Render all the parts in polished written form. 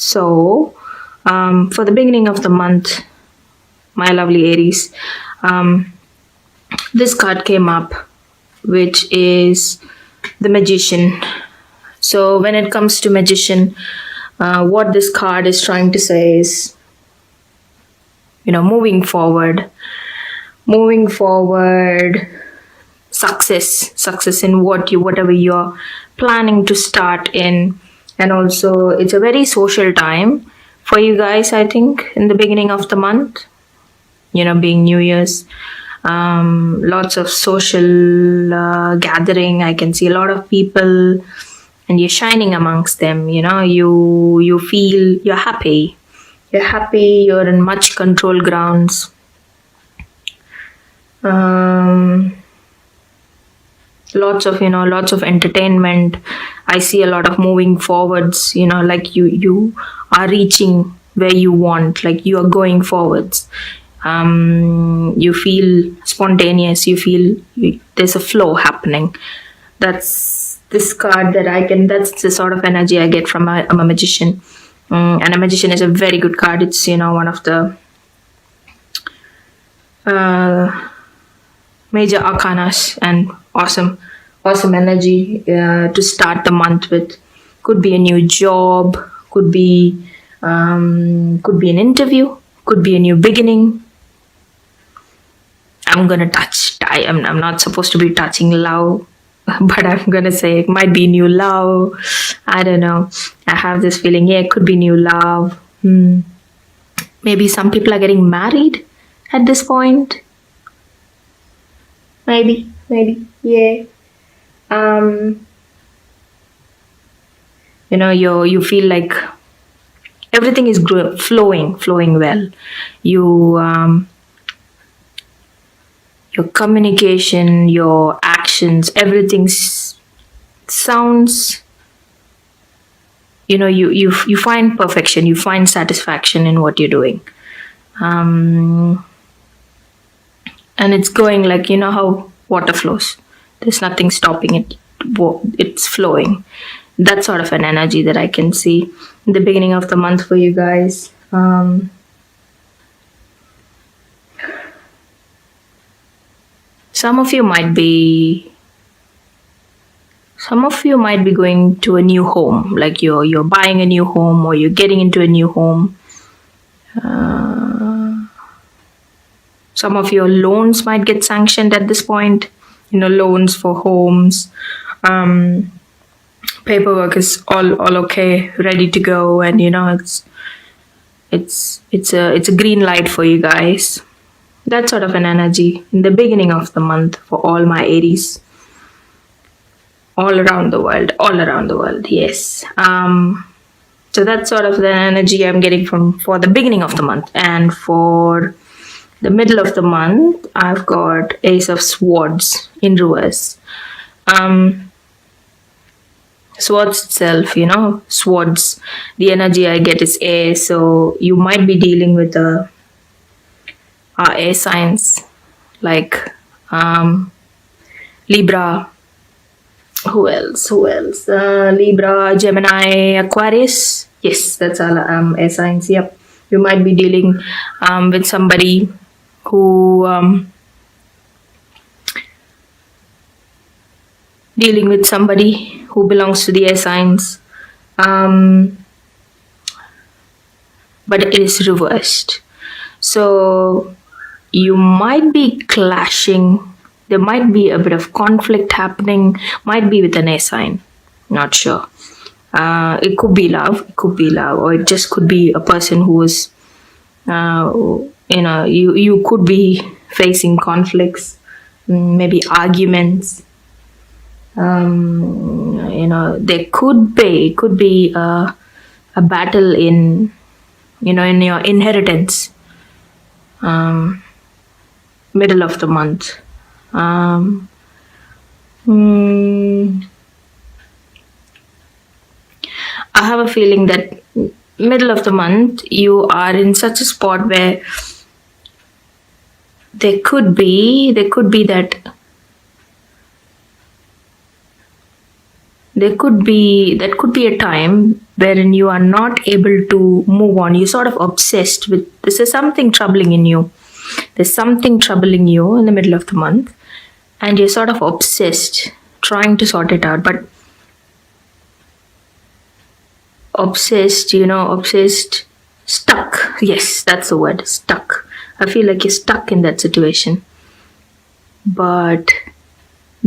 So, for the beginning of the month, my lovely Aries, this card came up, which is the Magician. So, when it comes to Magician, what this card is trying to say is, moving forward, success in whatever you're planning to start in. And also, it's a very social time for you guys, I think, in the beginning of the month, being New Year's. Lots of social gathering. I can see a lot of people, and you're shining amongst them. You feel you're happy. You're in much control grounds. Lots of entertainment. I see a lot of moving forwards, like you are reaching where you want, like you are going forwards. You feel spontaneous, there's a flow happening. That's this card that's the sort of energy I get from a magician. And a magician is a very good card. It's one of the major arcanas, and awesome energy to start the month with. Could be a new job, could be an interview, could be a new beginning. I'm not supposed to be touching love, but I'm gonna say it might be new love. I don't know. I have this feeling, it could be new love. Maybe some people are getting married at this point. Maybe, yeah. You feel like everything is flowing well. Your communication, your actions, everything sounds, you find perfection, you find satisfaction in what you're doing. And it's going like, how water flows. There's nothing stopping it. It's flowing. That sort of an energy that I can see in the beginning of the month for you guys. Some of you might be going to a new home, like you're buying a new home, or you're getting into a new home. Some of your loans might get sanctioned at this point. Loans for homes. Paperwork is all okay, ready to go, and it's a green light for you guys. That sort of an energy in the beginning of the month for all my Aries. All around the world, yes. So that's sort of the energy I'm getting for the beginning of the month. And for the middle of the month, I've got Ace of Swords in reverse. Swords itself, swords, the energy I get is air. So you might be dealing with air signs like Libra. Who else? Libra, Gemini, Aquarius. Yes, that's all air signs. Yep. You might be dealing with somebody who belongs to the air signs. But it is reversed. So you might be clashing. There might be a bit of conflict happening. Might be with an air sign. Not sure. It could be love, or it just could be a person who is, you could be facing conflicts, maybe arguments. There could be a battle in your inheritance. Middle of the month. I have a feeling that middle of the month you are in such a spot where there could be a time wherein you are not able to move on. You're sort of obsessed with this is something troubling in you. There's something troubling you in the middle of the month, and you're sort of obsessed trying to sort it out. But obsessed, stuck. Yes, that's the word, stuck. I feel like you're stuck in that situation. But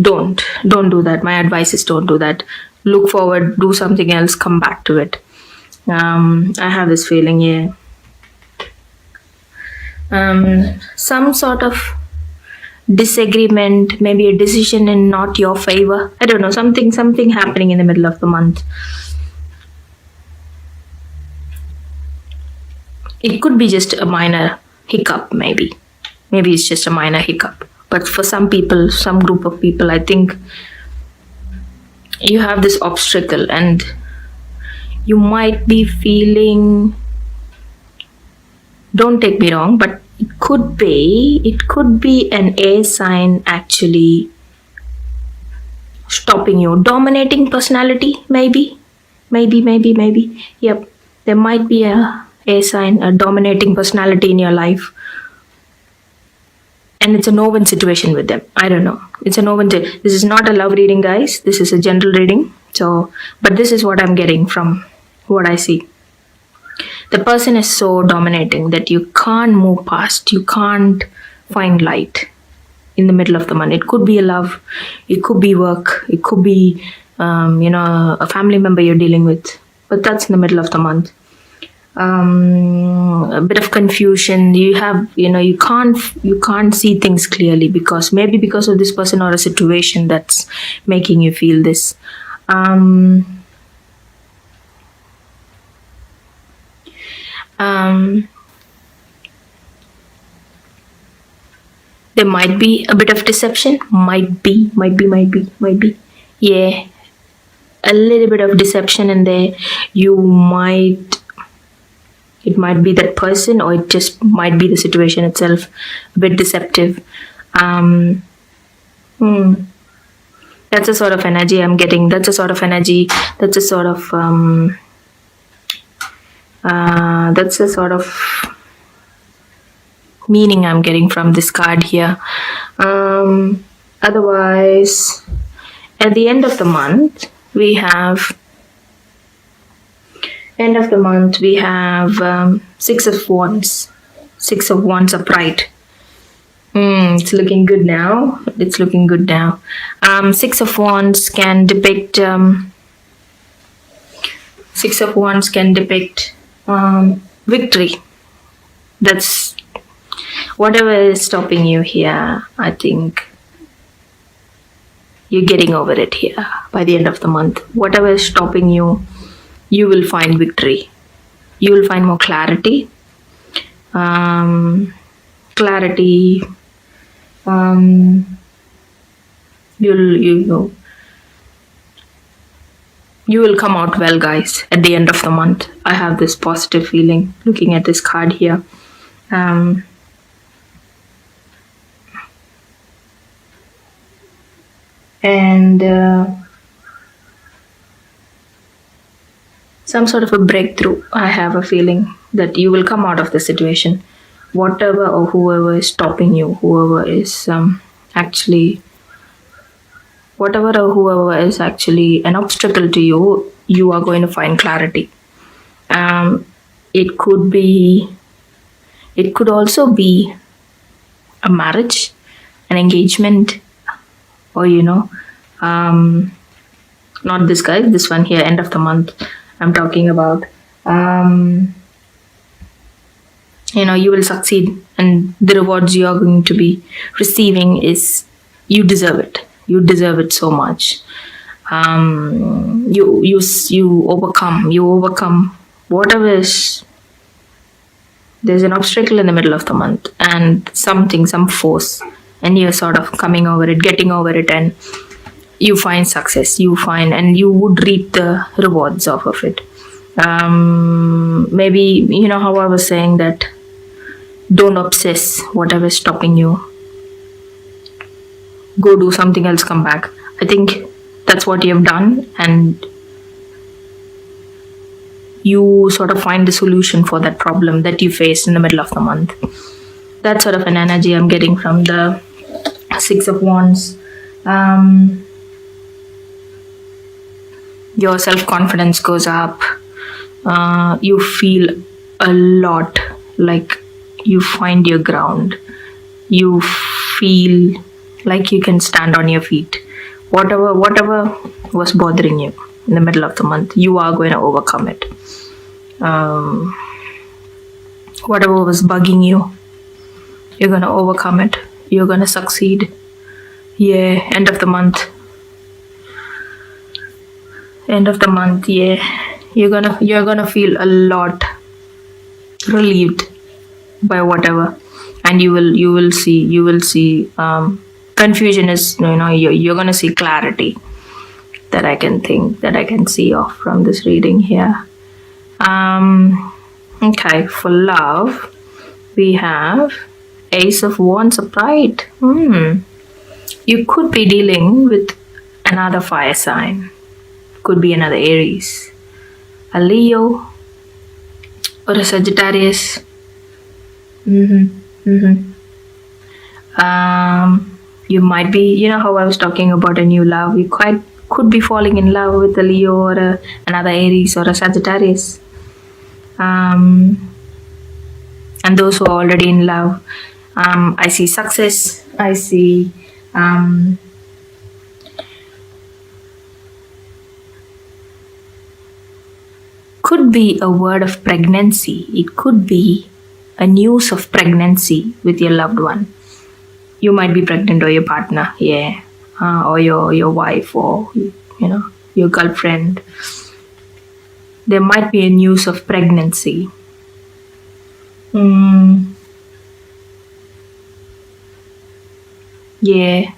don't do that. My advice is don't do that. Look forward, do something else, come back to it. I have this feeling, yeah. Some sort of disagreement, maybe a decision in not your favor. I don't know, something happening in the middle of the month. It could be just a minor hiccup, maybe. Maybe it's just a minor hiccup. But for some people, some group of people, I think you have this obstacle and you might be feeling, don't take me wrong, but it could be an air sign actually stopping you. Dominating personality, maybe. Yep. There might be a air sign, a dominating personality in your life. And it's a no-win situation with them. I don't know. It's a no-win. This is not a love reading, guys. This is a general reading. So, but this is what I'm getting from what I see. The person is so dominating that you can't move past. You can't find light in the middle of the month. It could be a love. It could be work. It could be, a family member you're dealing with. But that's in the middle of the month. A bit of confusion. You can't see things clearly because of this person or a situation that's making you feel this. There might be a bit of deception. Might be. Yeah, a little bit of deception in there. It might be that person, or it just might be the situation itself, a bit deceptive. That's a sort of energy I'm getting. That's a sort of meaning I'm getting from this card here. Otherwise, at the end of the month, we have Six of Wands. Six of Wands upright. It's looking good now. Six of Wands can depict victory. That's whatever is stopping you here. I think you're getting over it here by the end of the month. Whatever is stopping you, you will find victory. You will find more clarity. You will come out well, guys, at the end of the month. I have this positive feeling looking at this card here. Some sort of a breakthrough. I have a feeling that you will come out of the situation. Whatever or whoever is stopping you, whoever is actually an obstacle to you, you are going to find clarity. It could also be a marriage, an engagement, or not this guy, this one here, end of the month I'm talking about. You will succeed, and the rewards you are going to be receiving is, you deserve it. You deserve it so much. You overcome whatever is. There's an obstacle in the middle of the month, and some force, and you're sort of coming over it, getting over it, and you find success. And you would reap the rewards off of it. Maybe how I was saying that don't obsess whatever is stopping you. Go do something else, come back. I think that's what you have done, and you sort of find the solution for that problem that you faced in the middle of the month. That's sort of an energy I'm getting from the Six of Wands. Your self-confidence goes up. You feel a lot like you find your ground. You feel like you can stand on your feet. Whatever was bothering you in the middle of the month, you are going to overcome it. Whatever was bugging you, you're going to overcome it. You're going to succeed. Yeah, end of the month, yeah, you're gonna feel a lot relieved by whatever, and you will see confusion is, you're gonna see clarity, that I can see off from this reading here. Okay, for love we have Ace of Wands upright. You could be dealing with another fire sign. Could be another Aries, a Leo, or a Sagittarius. You might be, how I was talking about a new love, you could be falling in love with a Leo or another Aries or a Sagittarius. And those who are already in love, I see success. I see could be a word of pregnancy. It could be a news of pregnancy with your loved one. You might be pregnant, or your partner, yeah, or your wife, or your girlfriend. There might be a news of pregnancy. Yeah.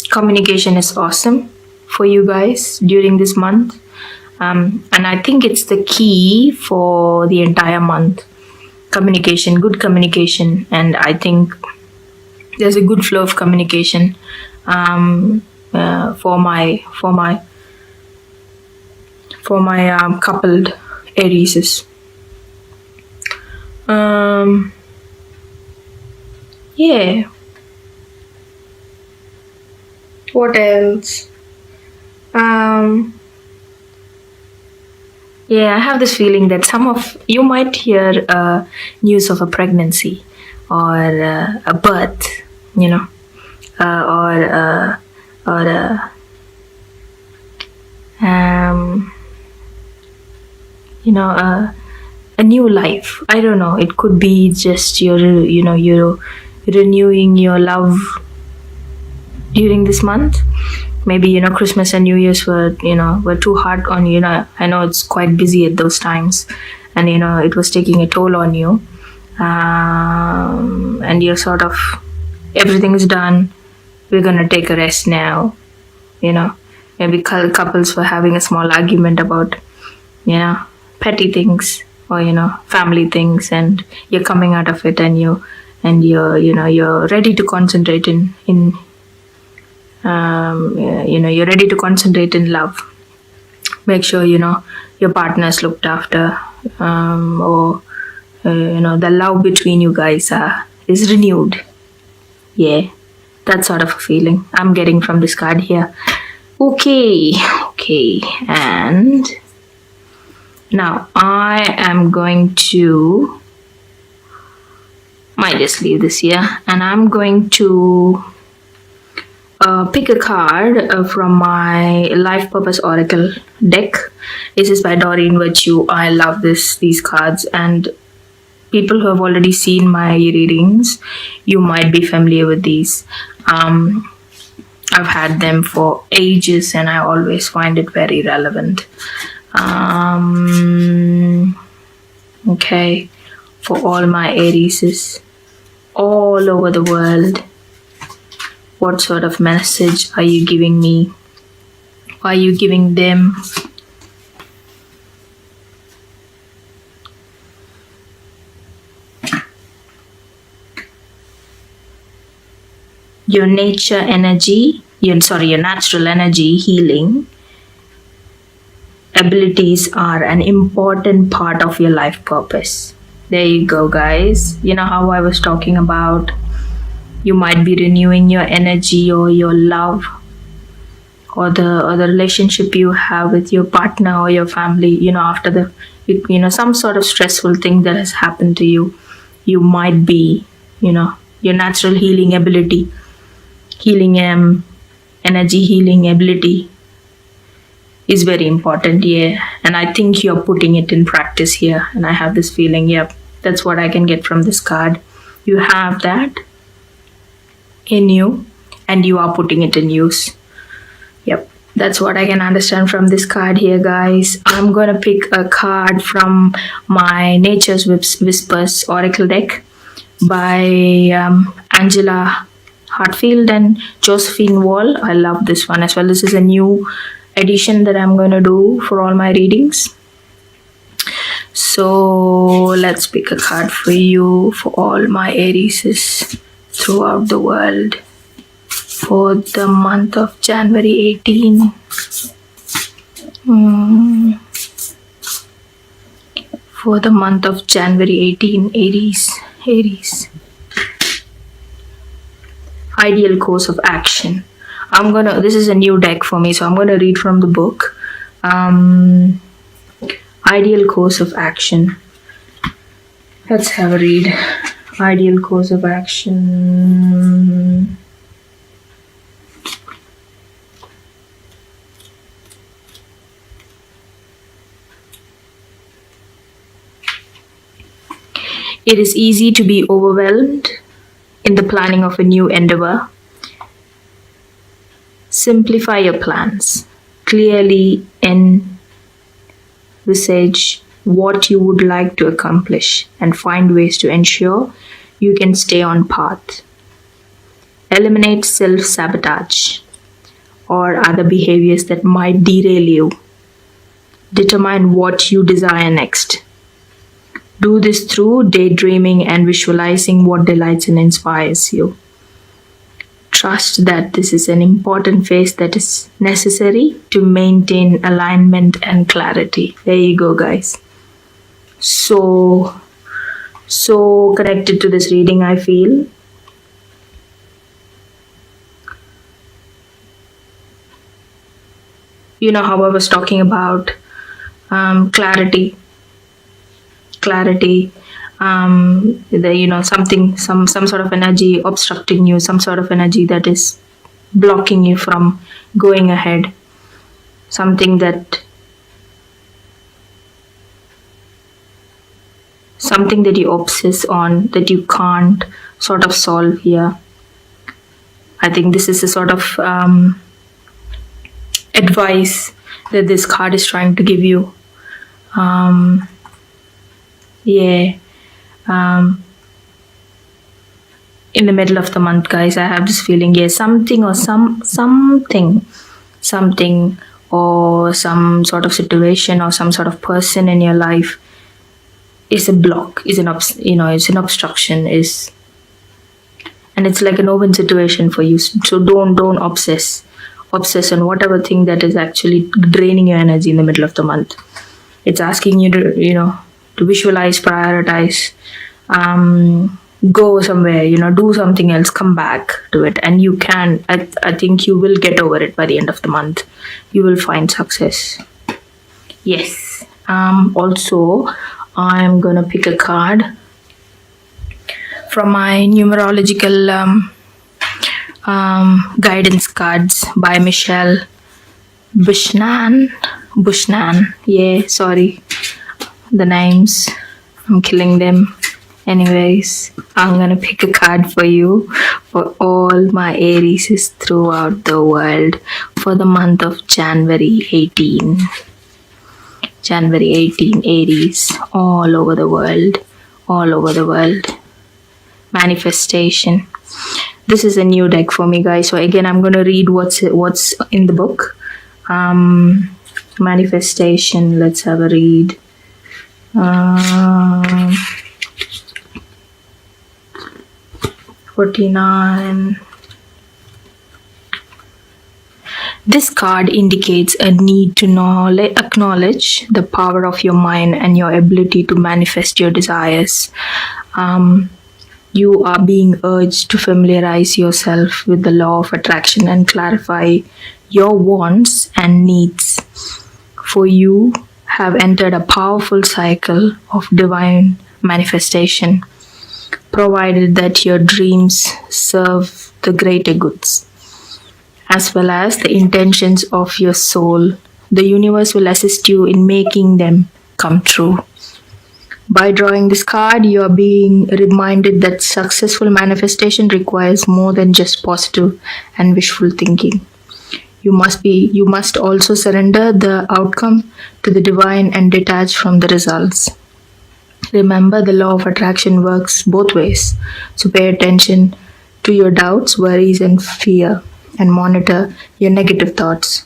Communication is awesome for you guys during this month, and I think it's the key for the entire month. Communication, good communication, and I think there's a good flow of communication for my coupled Aries. Yeah. What else? Yeah, I have this feeling that some of you might hear news of a pregnancy or a birth, or a new life. I don't know. It could be just you're renewing your love during this month. Maybe Christmas and New Year's were too hard on you. I know it's quite busy at those times, and it was taking a toll on you. And you're sort of, everything's done. We're gonna take a rest now. Maybe couples were having a small argument about petty things, or family things, and you're coming out of it, and you're ready to concentrate in you're ready to concentrate in love. Make sure your partner's looked after, or the love between you guys is renewed. Yeah, that sort of a feeling I'm getting from this card here. Okay, and now I am going to, might just leave this here, and I'm going to pick a card from my Life Purpose Oracle deck. This is by Doreen Virtue. I love these cards, and people who have already seen my readings, you might be familiar with these. I've had them for ages, and I always find it very relevant. Okay, for all my Aries all over the world, what sort of message are you giving me? Are you giving them? Your nature energy, your natural energy healing abilities are an important part of your life purpose. There you go, guys. You know how I was talking about you might be renewing your energy or your love or the relationship you have with your partner or your family, after some sort of stressful thing that has happened to you. You might be, your natural healing ability, healing energy healing ability is very important. Yeah, and I think you're putting it in practice here, and I have this feeling, yep, that's what I can get from this card. You have that in you and you are putting it in use. Yep, that's what I can understand from this card here, guys. I'm gonna pick a card from my Nature's Whispers Oracle deck by Angela Hartfield and Josephine Wall. I love this one as well. This is a new edition that I'm gonna do for all my readings. So let's pick a card for you for all my Aries throughout the world for the month of January 18. For the month of January 18, Aries. Ideal course of action. This is a new deck for me, so I'm gonna read from the book. Ideal course of action. Let's have a read. Ideal course of action. It is easy to be overwhelmed in the planning of a new endeavor. Simplify your plans. Clearly envisage what you would like to accomplish and find ways to ensure you can stay on path. Eliminate self-sabotage or other behaviors that might derail you. Determine what you desire next. Do this through daydreaming and visualizing what delights and inspires you. Trust that this is an important phase that is necessary to maintain alignment and clarity. There you go, guys. So connected to this reading, I feel. You know how I was talking about clarity, some sort of energy obstructing you, some sort of energy that is blocking you from going ahead, something that you obsess on that you can't sort of solve here. I think this is a sort of advice that this card is trying to give you. In the middle of the month, guys, I have this feeling, something or something or some sort of situation or some sort of person in your life is a block, is an obstruction, and it's like an open situation for you. So don't obsess on whatever thing that is actually draining your energy in the middle of the month. It's asking you to visualize, prioritize, go somewhere, do something else, come back to it, and you can. I think you will get over it by the end of the month. You will find success. Yes. Also, I'm gonna pick a card from my numerological guidance cards by Michelle Bushnan. Yeah, sorry, the names, I'm killing them. Anyways, I'm gonna pick a card for you for all my Aries throughout the world for the month of January 18. January 18, Aries, all over the world. Manifestation. This is a new deck for me, guys. So again, I'm gonna read what's in the book. Manifestation. Let's have a read. 49. This card indicates a need to acknowledge the power of your mind and your ability to manifest your desires. Um, you are being urged to familiarize yourself with the law of attraction and clarify your wants and needs. For you have entered a powerful cycle of divine manifestation, provided that your dreams serve the greater goods as well as the intentions of your soul. The universe will assist you in making them come true. By drawing this card, you are being reminded that successful manifestation requires more than just positive and wishful thinking. You must also surrender the outcome to the divine and detach from the results. Remember, the law of attraction works both ways. So pay attention to your doubts, worries, and fear, and monitor your negative thoughts.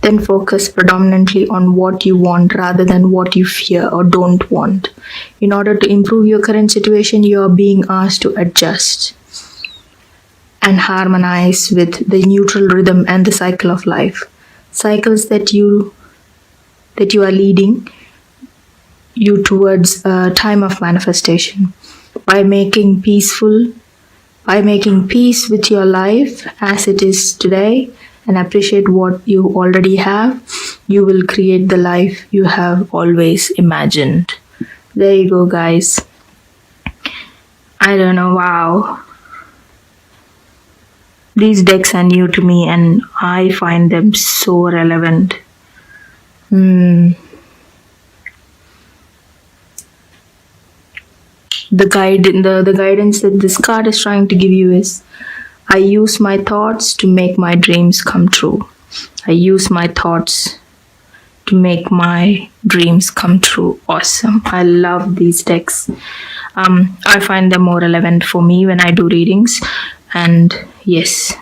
Then focus predominantly on what you want rather than what you fear or don't want. In order to improve your current situation, you are being asked to adjust and harmonize with the neutral rhythm and the cycle of life. Cycles that you are leading you towards a time of manifestation. By making peace with your life as it is today and appreciate what you already have, you will create the life you have always imagined. There you go, guys. I don't know, wow. These decks are new to me and I find them so relevant. The guidance that this card is trying to give you is, I use my thoughts to make my dreams come true. I use my thoughts to make my dreams come true. Awesome. I love these decks. I find them more relevant for me when I do readings. And yes,